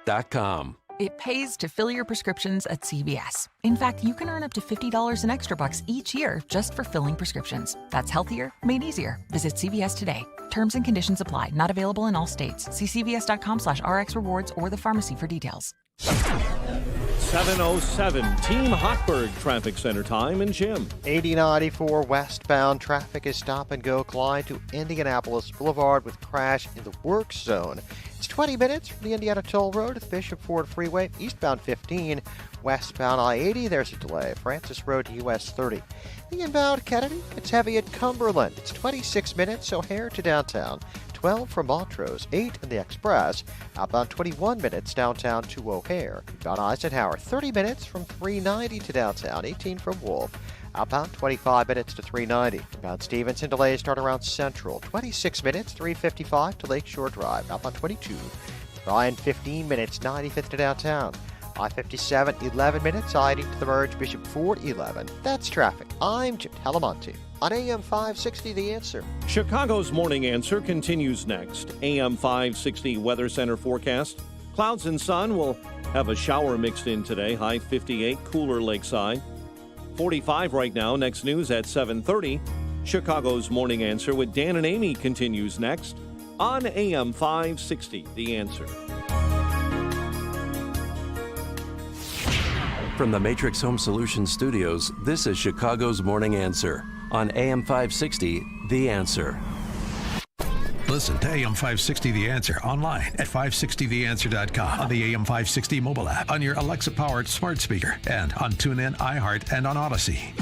CVS.com. It pays to fill your prescriptions at CVS. In fact, you can earn up to $50 in extra bucks each year just for filling prescriptions. That's healthier, made easier. Visit CVS today. Terms and conditions apply. Not available in all states. See cvs.com/RX rewards or the pharmacy for details. 7:07 Team Hotburg Traffic Center time and Jim. 8094 westbound traffic is stop and go Clyde to Indianapolis Boulevard with crash in the work zone. It's 20 minutes from the Indiana Toll Road to the Bishop Ford Freeway, eastbound 15, westbound I-80. There's a delay. Francis Road to US 30. The inbound Kennedy, it's heavy at Cumberland. It's 26 minutes, O'Hare to downtown. 12 from Montrose, 8 in the Express. Outbound 21 minutes downtown to O'Hare. Inbound Eisenhower, 30 minutes from 390 to downtown, 18 from Wolf. Outbound 25 minutes to 390. Inbound Stevenson delays start around Central, 26 minutes, 355 to Lakeshore Drive. Outbound 22. Ryan, 15 minutes, 95th to downtown. I-57, 11 minutes, I-80 to the merge, Bishop Ford, 11. That's traffic. I'm Jim Talamonte. On AM 560, The Answer. Chicago's Morning Answer continues next. AM 560 Weather Center forecast. Clouds and sun will have a shower mixed in today. High 58, cooler lakeside. 45 right now. Next news at 7:30. Chicago's Morning Answer with Dan and Amy continues next on AM 560, The Answer. From the Matrix Home Solutions studios, this is Chicago's Morning Answer on AM 560, The Answer. Listen to AM 560 The Answer online at 560theanswer.com, on the AM 560 mobile app, on your Alexa-powered smart speaker, and on TuneIn, iHeart, and on Odyssey.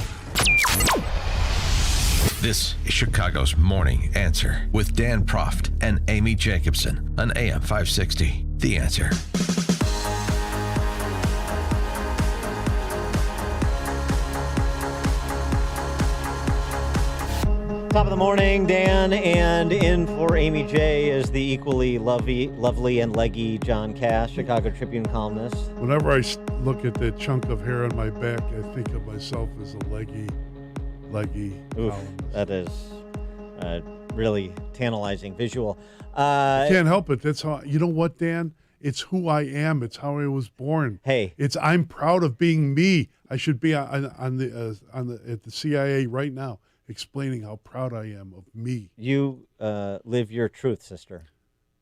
This is Chicago's Morning Answer with Dan Proft and Amy Jacobson on AM 560 The Answer. Top of the morning, Dan, and in for Amy J is the equally lovely and leggy John Cash, Chicago Tribune columnist. Whenever I look at that chunk of hair on my back, I think of myself as a leggy Oof, columnist. that is really tantalizing visual. I can't help it. That's how. You know what, Dan? It's who I am. It's how I was born. Hey, I'm proud of being me. I should be at the CIA right now, explaining how proud I am of me. You live your truth, sister.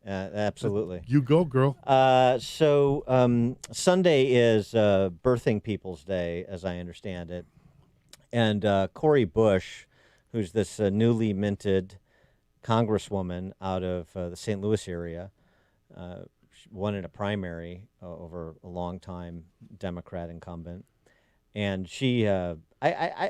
Absolutely. You go, girl. So Sunday is Birthing People's Day, as I understand it. And Cori Bush, who's this newly minted congresswoman out of the St. Louis area, she won in a primary over a long-time Democrat incumbent. And she, I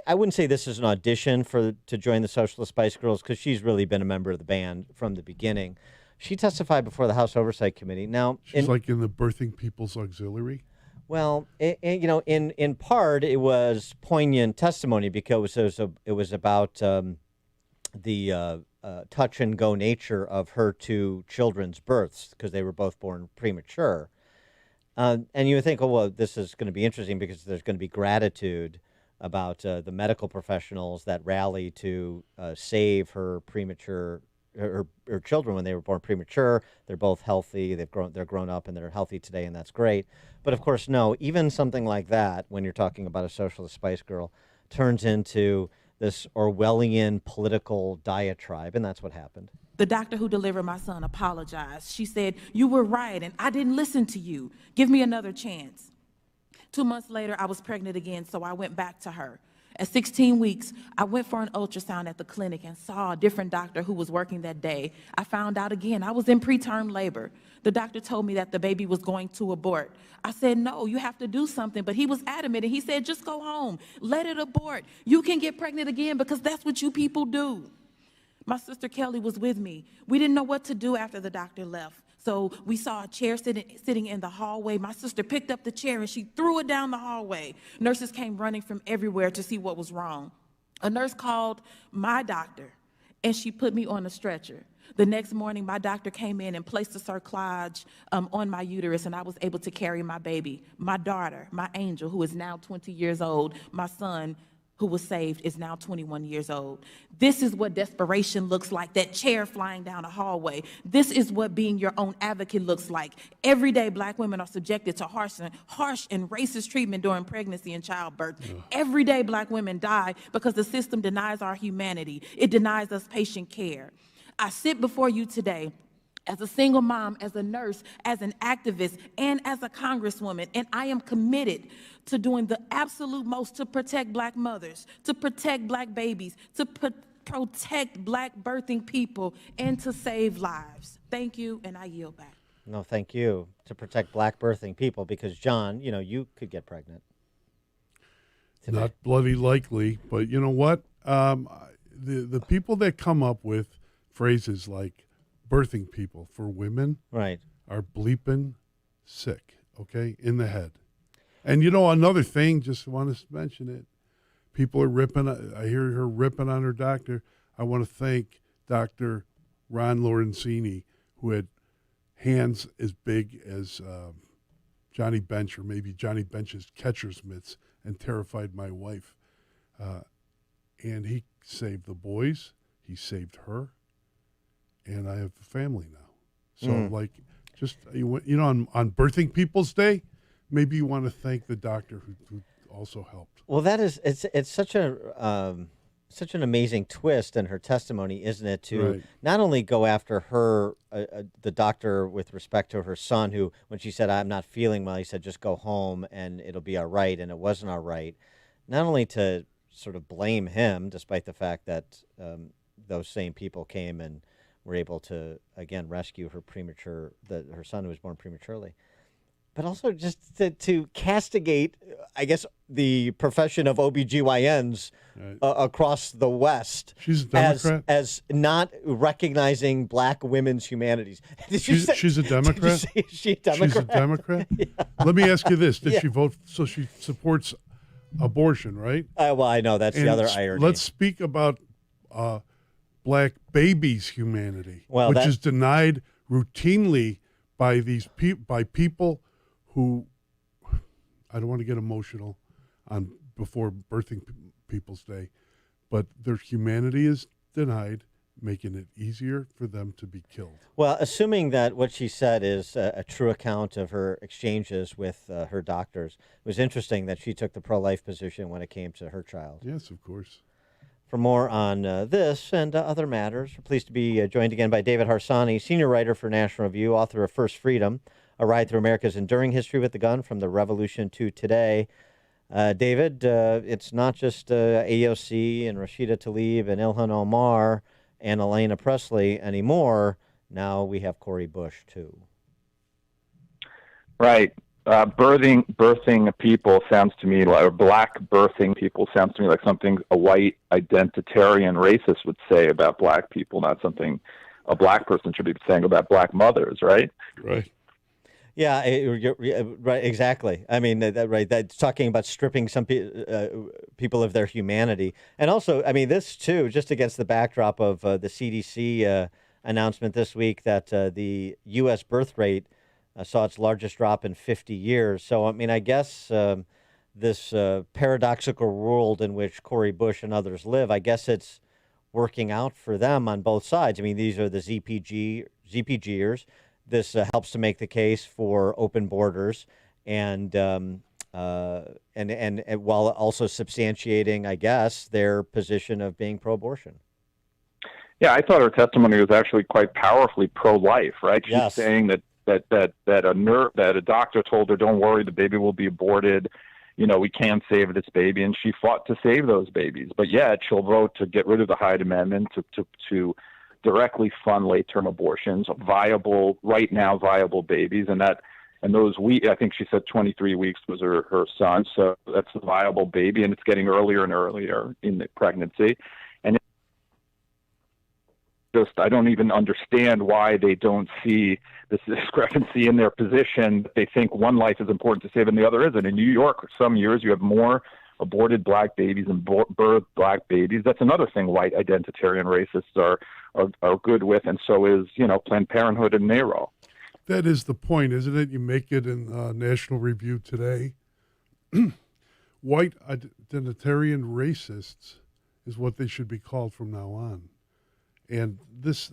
wouldn't say this is an audition to join the Socialist Spice Girls, because she's really been a member of the band from the beginning. She testified before the House Oversight Committee. Now, she's like in the Birthing People's Auxiliary. Well, in part, it was poignant testimony because it was about the touch and go nature of her two children's births, because they were both born premature. And you would think, oh, well, this is going to be interesting because there's going to be gratitude about the medical professionals that rally to save her children when they were born premature. They're both healthy. They're grown up and they're healthy today, and that's great. But of course, no, even something like that, when you're talking about a Socialist Spice Girl, turns into this Orwellian political diatribe, and that's what happened. The doctor who delivered my son apologized. She said, "You were right, and I didn't listen to you. Give me another chance." 2 months later, I was pregnant again, so I went back to her. At 16 weeks, I went for an ultrasound at the clinic and saw a different doctor who was working that day. I found out again I was in preterm labor. The doctor told me that the baby was going to abort. I said, "No, you have to do something." But he was adamant, and he said, "Just go home. Let it abort. You can get pregnant again because that's what you people do." My sister Kelly was with me. We didn't know what to do after the doctor left. So we saw a chair sitting in the hallway. My sister picked up the chair and she threw it down the hallway. Nurses came running from everywhere to see what was wrong. A nurse called my doctor and she put me on a stretcher. The next morning, my doctor came in and placed a cerclage on my uterus, and I was able to carry my baby, my daughter, my angel, who is now 20 years old, my son, who was saved is now 21 years old. This is what desperation looks like, that chair flying down a hallway. This is what being your own advocate looks like. Every day, Black women are subjected to harsh and racist treatment during pregnancy and childbirth. Every day, Black women die because the system denies our humanity. It denies us patient care. I sit before you today as a single mom, as a nurse, as an activist, and as a congresswoman, and I am committed to doing the absolute most to protect Black mothers, to protect Black babies, to protect Black birthing people, and to save lives. Thank you, and I yield back. No, thank you. To protect Black birthing people, because, John, you could get pregnant today. Not bloody likely, but you know what? The people that come up with phrases like birthing people for women Right. are bleeping sick, okay, in the head. And another thing, just want to mention it. People are ripping. I hear her ripping on her doctor. I want to thank Dr. Ron Lorenzini, who had hands as big as Johnny Bench, or maybe Johnny Bench's catcher's mitts, and terrified my wife. And he saved the boys. He saved her. And I have a family now. So, just, on Birthing People's Day, maybe you want to thank the doctor who also helped. Well, it's such such an amazing twist in her testimony, isn't it? To not only go after her, the doctor, with respect to her son, who, when she said, "I'm not feeling well," he said, "Just go home and it'll be all right," and it wasn't all right. Not only to sort of blame him, despite the fact that those same people came and were able to, again, rescue her her son who was born prematurely, but also just to castigate, I guess, the profession of OBGYNs across the West. She's a Democrat? As not recognizing Black women's humanities. She's a Democrat? Is she a Democrat? She's a Democrat? Yeah. Let me ask you this. Did she vote? So she supports abortion, right? Well, I know. That's the other irony. Let's speak about Black babies' humanity, which is denied routinely by by people who, I don't want to get emotional before Birthing People's Day, but their humanity is denied, making it easier for them to be killed. Well, assuming that what she said is a true account of her exchanges with her doctors, it was interesting that she took the pro-life position when it came to her child. Yes, of course. For more on this and other matters, we're pleased to be joined again by David Harsanyi, senior writer for National Review, author of First Freedom, A Ride Through America's Enduring History with the Gun from the Revolution to Today. David, it's not just AOC and Rashida Tlaib and Ilhan Omar and Elena Presley anymore. Now we have Cori Bush, too. Right. Birthing people sounds to me like, or Black birthing people sounds to me like something a white identitarian racist would say about Black people, not something a Black person should be saying about Black mothers, right? Right. Yeah, right. Exactly. I mean, that's talking about stripping some people of their humanity, and also, I mean, this too, just against the backdrop of the CDC announcement this week that the U.S. birth rate saw its largest drop in 50 years. So, I mean, I guess this paradoxical world in which Cori Bush and others live, I guess it's working out for them on both sides. I mean, these are the ZPGers. This helps to make the case for open borders, and while also substantiating, I guess, their position of being pro-abortion. Yeah, I thought her testimony was actually quite powerfully pro-life, right? She's saying that a doctor told her, "Don't worry, the baby will be aborted. We can't save this baby," and she fought to save those babies. But yet she'll vote to get rid of the Hyde Amendment to directly fund late-term abortions, right now viable babies, and those I think she said 23 weeks was her son, so that's a viable baby, and it's getting earlier and earlier in the pregnancy. And I don't even understand why they don't see this discrepancy in their position. They think one life is important to save and the other isn't. In New York, some years you have more aborted Black babies and birthed Black babies. That's another thing white identitarian racists are good with, and so is Planned Parenthood and NARO. That is the point, isn't it? You make it in National Review today. white identitarian racists is what they should be called from now on. And this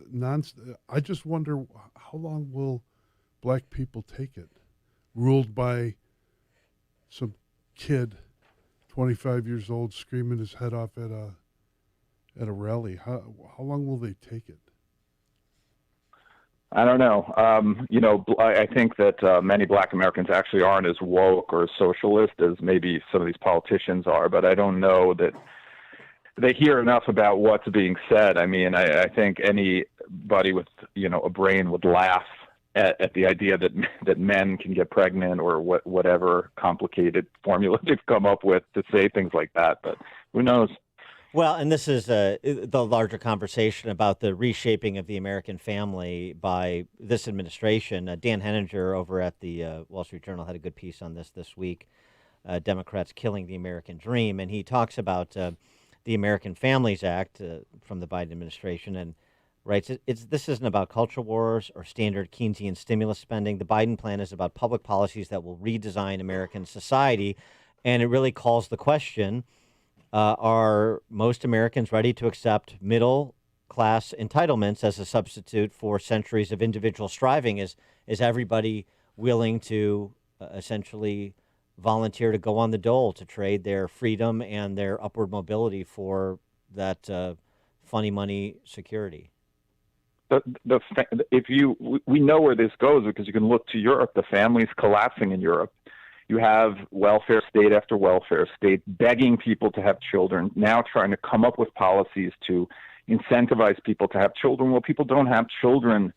I just wonder how long will black people take it, ruled by some kid, 25 years old, screaming his head off at a rally. How long will they take it? I don't know. I think that many black Americans actually aren't as woke or socialist as maybe some of these politicians are, but I don't know that they hear enough about what's being said. I mean, I think anybody with, a brain would laugh at the idea that men can get pregnant or whatever complicated formula they've come up with to say things like that, but who knows? Well, and this is the larger conversation about the reshaping of the American family by this administration. Dan Henninger over at the Wall Street Journal had a good piece on this week, Democrats killing the American dream. And he talks about the American Families Act from the Biden administration and writes, this isn't about culture wars or standard Keynesian stimulus spending. The Biden plan is about public policies that will redesign American society. And it really calls the question, are most Americans ready to accept middle-class entitlements as a substitute for centuries of individual striving? Is everybody willing to essentially volunteer to go on the dole to trade their freedom and their upward mobility for that funny money security? We know where this goes because you can look to Europe. The family's collapsing in Europe. You have welfare state after welfare state begging people to have children, now trying to come up with policies to incentivize people to have children. Well, people don't have children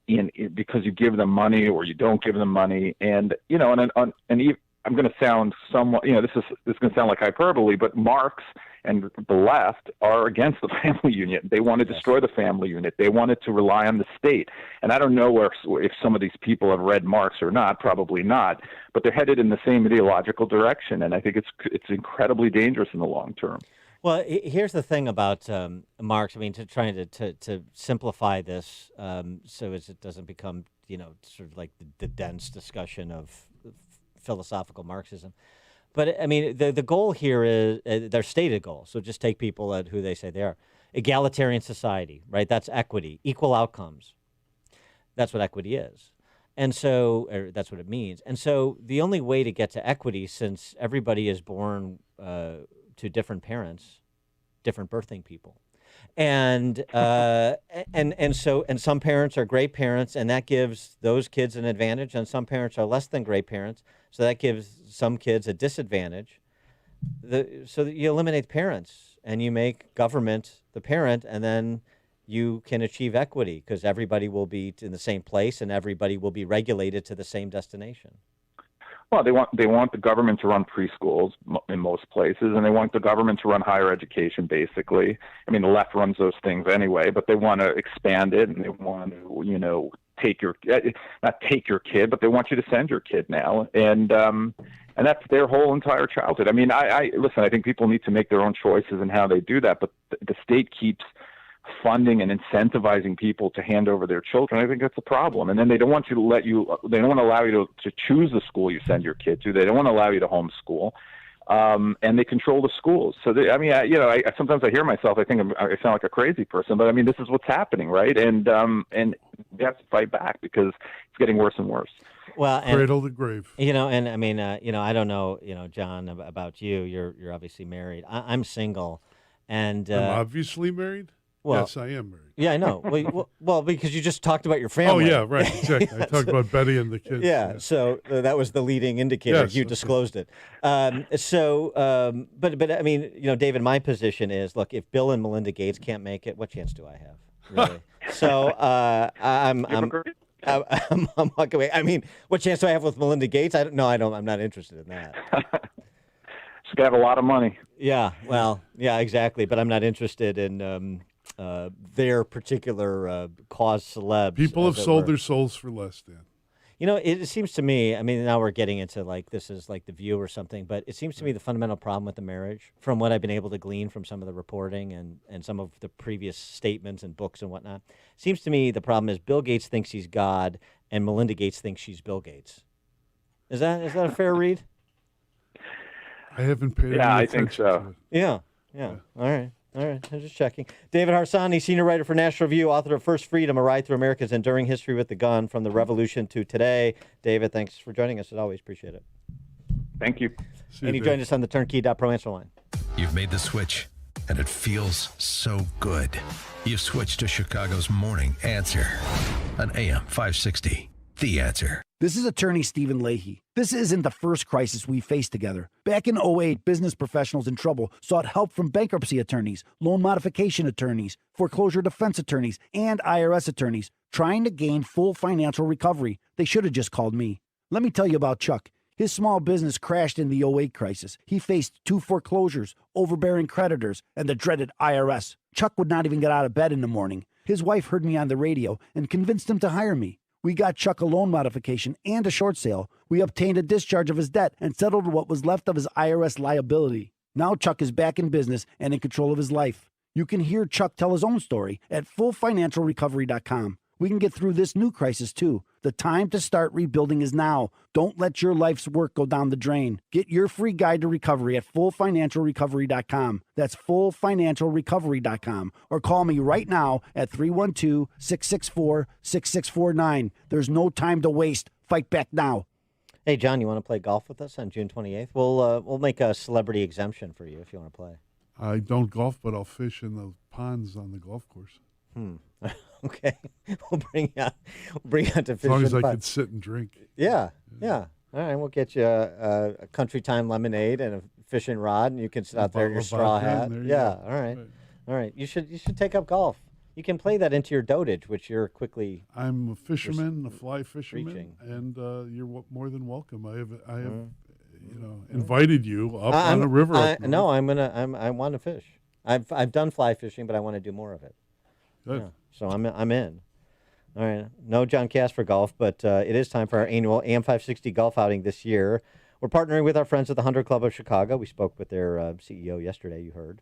because you give them money or you don't give them money. And, I'm going to sound somewhat, this is going to sound like hyperbole, but Marx and the left are against the family unit. They want to destroy the family unit. They wanted to rely on the state. And I don't know if some of these people have read Marx or not, probably not, but they're headed in the same ideological direction. And I think it's incredibly dangerous in the long term. Well, here's the thing about Marx. I mean, to simplify this so as it doesn't become, sort of like the dense discussion of philosophical Marxism. But I mean, the goal here is their stated goal. So just take people at who they say they are. Egalitarian society, right? That's equity, equal outcomes. That's what equity is. And so that's what it means. And so the only way to get to equity, since everybody is born to different parents, different birthing people. And some parents are great parents, and that gives those kids an advantage, and some parents are less than great parents, so that gives some kids a disadvantage. So that you eliminate parents and you make government the parent, and then you can achieve equity because everybody will be in the same place and everybody will be regulated to the same destination. Well, they want the government to run preschools in most places, and they want the government to run higher education, basically. I mean, the left runs those things anyway, but they want to expand it, and they want to, not take your kid, but they want you to send your kid now. And that's their whole entire childhood. I mean, I listen, I think people need to make their own choices in how they do that, but the state keeps funding and incentivizing people to hand over their children. I think that's a problem. And then they don't want to they don't want to allow you to choose the school you send your kid to. They don't want to allow you to homeschool. And they control the schools. So, I sometimes I hear myself, I think I sound like a crazy person, but I mean, this is what's happening, right? And we have to fight back because it's getting worse and worse. Well, cradle to grave. And I mean, I don't know, John, about you. You're obviously married. I'm single, and I'm obviously married. Well, yes, I am married. Yeah, I know. Well, because you just talked about your family. Oh, yeah, right. Exactly. I talked about Betty and the kids. Yeah, so that was the leading indicator. Yes, you disclosed it. But I mean, David, my position is, look, if Bill and Melinda Gates can't make it, what chance do I have, really? So I'm walking away. I mean, what chance do I have with Melinda Gates? I'm not interested in that. She's got a lot of money. Yeah, well, yeah, exactly. But I'm not interested in their particular cause celebs. People have sold their souls for less, Dan. It seems to me, I mean, now we're getting into this is like The View or something, but it seems to me the fundamental problem with the marriage, from what I've been able to glean from some of the reporting and some of the previous statements and books and whatnot, seems to me the problem is Bill Gates thinks he's God and Melinda Gates thinks she's Bill Gates. Is that a fair read? I haven't paid. Yeah, any I think attention so. to it. Yeah. All right. I'm just checking. David Harsanyi, senior writer for National Review, author of First Freedom, A Ride Through America's Enduring History with the Gun, From the Revolution to Today. David, thanks for joining us as always. Appreciate it. Thank you. And he joined us on the Turnkey.pro answer line. You've made the switch, and it feels so good. You've switched to Chicago's Morning Answer on AM 560. The Answer. This is attorney Stephen Leahy. This isn't the first crisis we faced together. Back in 2008, business professionals in trouble sought help from bankruptcy attorneys, loan modification attorneys, foreclosure defense attorneys, and IRS attorneys trying to gain full financial recovery. They should have just called me. Let me tell you about Chuck. His small business crashed in the 2008 crisis. He faced 2 foreclosures, overbearing creditors, and the dreaded IRS. Chuck would not even get out of bed in the morning. His wife heard me on the radio and convinced him to hire me. We got Chuck a loan modification and a short sale. We obtained a discharge of his debt and settled what was left of his IRS liability. Now Chuck is back in business and in control of his life. You can hear Chuck tell his own story at fullfinancialrecovery.com. We can get through this new crisis too. The time to start rebuilding is now. Don't let your life's work go down the drain. Get your free guide to recovery at fullfinancialrecovery.com. That's fullfinancialrecovery.com. Or call me right now at 312-664-6649. There's no time to waste. Fight back now. Hey, John, you want to play golf with us on June 28th? We'll make a celebrity exemption for you if you want to play. I don't golf, but I'll fish in the ponds on the golf course. Okay, we'll bring you out to fish. As long as I can can sit and drink. Yeah. All right, we'll get you a Country Time lemonade and a fishing rod, and you can sit out there in your straw hat. Yeah. All right. You should take up golf. You can play that into your dotage, which you're quickly. I'm a fisherman, a fly fisherman, reaching. and you're more than welcome. I have invited you up on a river. I want to fish. I've done fly fishing, but I want to do more of it. Good. Yeah, so I'm in. All right. No John Cass for golf, but it is time for our annual AM 560 golf outing this year. We're partnering with our friends at the 100 Club of Chicago. We spoke with their CEO yesterday, you heard,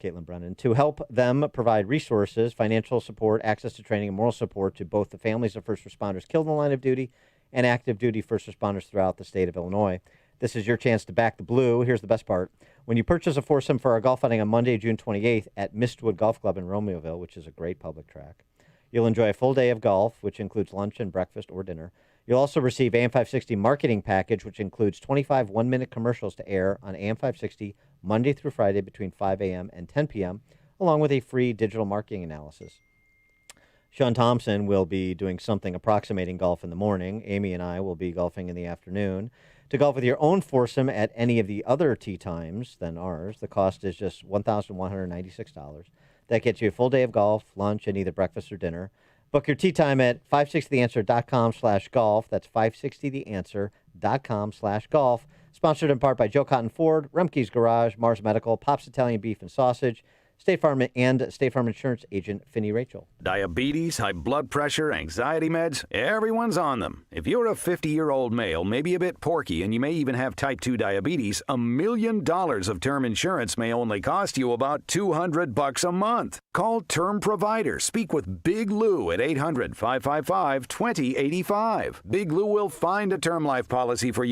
Caitlin Brennan, to help them provide resources, financial support, access to training, and moral support to both the families of first responders killed in the line of duty and active duty first responders throughout the state of Illinois. This is your chance to back the blue. Here's the best part. When you purchase a foursome for our golf outing on Monday, June 28th at Mistwood Golf Club in Romeoville, which is a great public track, you'll enjoy a full day of golf, which includes lunch and breakfast or dinner. You'll also receive AM 560 marketing package, which includes 25 one-minute commercials to air on AM 560 Monday through Friday between 5 a.m. and 10 p.m., along with a free digital marketing analysis. Sean Thompson will be doing something approximating golf in the morning. Amy and I will be golfing in the afternoon. To golf with your own foursome at any of the other tee times than ours, the cost is just $1,196. That gets you a full day of golf, lunch, and either breakfast or dinner. Book your tee time at 560theanswer.com/golf. That's 560theanswer.com/golf. Sponsored in part by Joe Cotton Ford, Rumke's Garage, Mars Medical, Pop's Italian Beef and Sausage, State Farm and State Farm Insurance agent Finney Rachel. Diabetes, high blood pressure, anxiety meds, everyone's on them. If you're a 50-year-old male, maybe a bit porky, and you may even have type 2 diabetes, $1 million of term insurance may only cost you about $200 a month. Call Term Provider. Speak with Big Lou at 800-555-2085. Big Lou will find a term life policy for you.